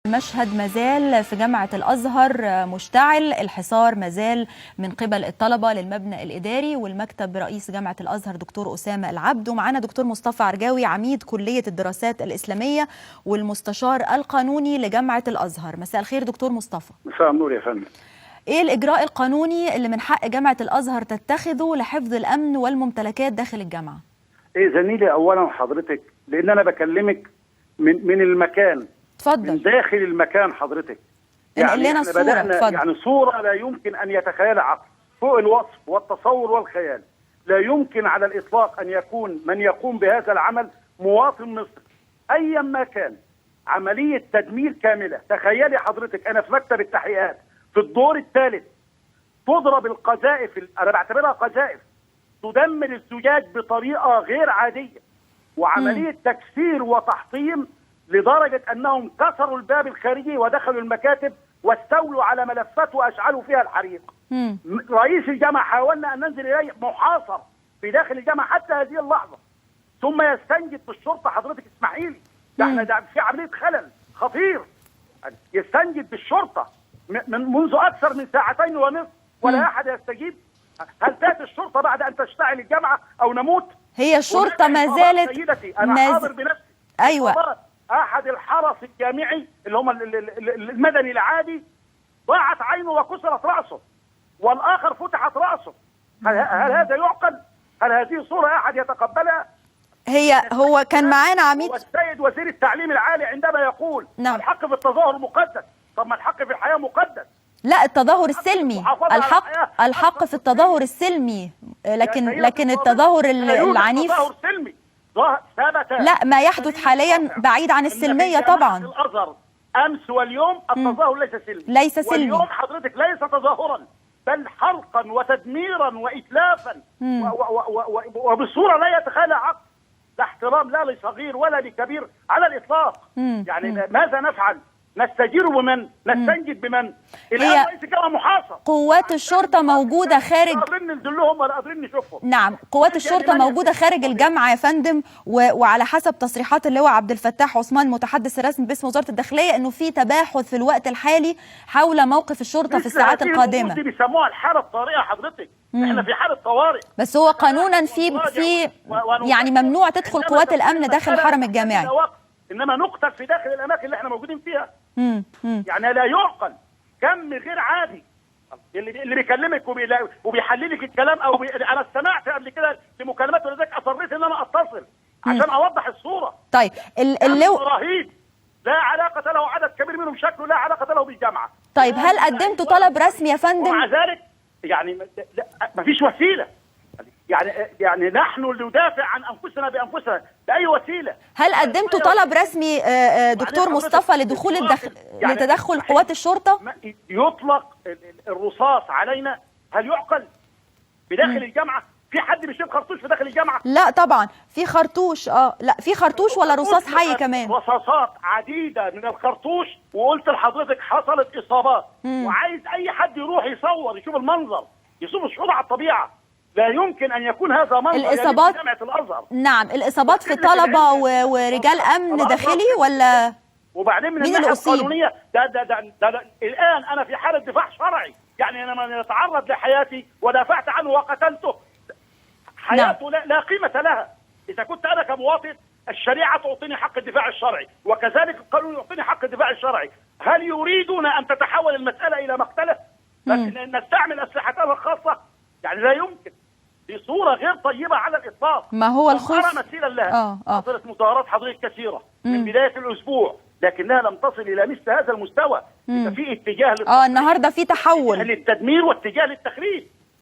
المشهد مازال في جامعة الأزهر مشتعل، الحصار مازال من قبل الطلبة للمبنى الإداري والمكتب رئيس جامعة الأزهر دكتور أسامة العبد، ومعنا دكتور مصطفى عرجاوي عميد كلية الدراسات الإسلامية والمستشار القانوني لجامعة الأزهر. مساء الخير دكتور مصطفى. مساء النور يا فندم. إيه الإجراء القانوني اللي من حق جامعة الأزهر تتخذه لحفظ الأمن والممتلكات داخل الجامعة؟ زميلي أولا حضرتك، لأن أنا بكلمك من المكان، اتفضل. من داخل المكان حضرتك. يعني لنا الصورة. اتفضل. يعني صورة لا يمكن أن يتخيلها عقل، فوق الوصف والتصور والخيال. لا يمكن على الإطلاق أن يكون من يقوم بهذا العمل مواطن مصري أيا ما كان. عملية تدمير كاملة. تخيلي حضرتك أنا في مكتب التحقيقات في الدور الثالث تضرب القذائف، أنا بعتبرها قذائف، تدمر الزجاج بطريقة غير عادية، وعملية تكسير وتحطيم لدرجة أنهم كسروا الباب الخارجي ودخلوا المكاتب واستولوا على ملفات وأشعلوا فيها الحريق. رئيس الجامعة حاولنا أن ننزل إليه محاصر في داخل الجامعة حتى هذه اللحظة، ثم يستنجد بالشرطة. حضرتك اسمحي لي، ده في عملية خلل خطير. يستنجد بالشرطة منذ أكثر من 2.5 ساعة ولا أحد يستجيب. هل تأتي الشرطة بعد أن تشتعل الجامعة أو نموت؟ هي الشرطة ما زالت سيدتي أنا حاضر بنفسي. أيوة. أحد الحرس الجامعي اللي هم المدني العادي ضاعت عينه وكسرت رأسه، والآخر فتحت رأسه. هل هذا يعقل؟ هل هذه صورة أحد يتقبلها؟ هو كان معانا عميد والسيد وزير التعليم العالي عندما يقول نعم. الحق في التظاهر مقدس. طب ما الحق في الحياة مقدس. لا، التظاهر السلمي، الحق في التظاهر السلمي، لكن التظاهر العنيف سلمي ثبت. لا، ما يحدث حاليا بعيد عن السلمية طبعا. الأزهر أمس واليوم التظاهر ليس سلمي. ليس سلمي. واليوم حضرتك ليس تظاهرا، بل حرقا وتدميرا وإتلافا وبصورة لا يتخيلها عقل. لا احترام لا لصغير ولا لكبير على الإطلاق. يعني ماذا نفعل؟ نستجير بمن؟ نستنجد بمن؟ الآن رئيس الجامعة محاصر. قوات الشرطة موجودة خارج. لا قادرين ندلهم ولا قادرين نشوفهم. نعم، قوات الشرطة موجودة خارج الجامعة يا فندم، وعلى حسب تصريحات اللواء عبد الفتاح عثمان متحدث الرسمي باسم وزارة الداخلية انه في تباحث في الوقت الحالي حول موقف الشرطة في الساعات القادمة. دي بيسموها الحالة الطارئة حضرتك. احنا في حالة طوارئ. بس هو قانونا في يعني ممنوع تدخل قوات الأمن داخل الحرم الجامعي. انما نقتل في داخل الاماكن اللي احنا موجودين فيها. يعني لا يعقل. كم غير عادي اللي بيكلمك وبيحللك الكلام انا استمعت قبل كده لمكالمات، ولذلك اصريت ان انا اتصل عشان اوضح الصوره. طيب رهيب لا علاقه له، عدد كبير منهم شكله لا علاقه له بالجامعه. طيب هل قدمتوا طلب رسمي يا فندم؟ ومع ذلك يعني ما فيش وسيله. يعني نحن ندافع عن انفسنا بانفسنا باي وسيله. هل قدمتوا طلب رسمي دكتور مصطفى لدخول لتدخل قوات الشرطه؟ يطلق الرصاص علينا؟ هل يعقل؟ بداخل الجامعه في حد بيشيل خرطوش في داخل الجامعه؟ لا طبعا في خرطوش. لا في خرطوش ولا رصاص حي كمان؟ رصاصات عديده من الخرطوش، وقلت لحضرتك حصلت اصابات. وعايز اي حد يروح يصور يشوف المنظر، يشوف الشهود على الطبيعه. لا يمكن أن يكون هذا منظر الإصابات. جامعة الأزهر. نعم، الإصابات في طلبة ورجال أمن داخلي ولا؟ وبعدين من الناحية القانونية ده الآن أنا في حالة دفاع شرعي. يعني أنا من يتعرض لحياتي ودافعت عنه وقتلته، حياته لا قيمة لها. إذا كنت أنا كمواطن الشريعة تعطيني حق الدفاع الشرعي، وكذلك القانون يعطيني حق الدفاع الشرعي. هل يريدون أن تتحول المسألة إلى مقتلة؟ نستعمل أسلحتنا الخاصة؟ يعني لا يمكن. دي صورة غير طيبة على الإطلاق. ما هو الخوف مثيلا لها. حصلت مظاهرات حضرتك كثيرة من بداية الأسبوع، لكنها لم تصل إلى مثل هذا المستوى. في اتجاه النهارده في تحول للتدمير واتجاه للتخريب.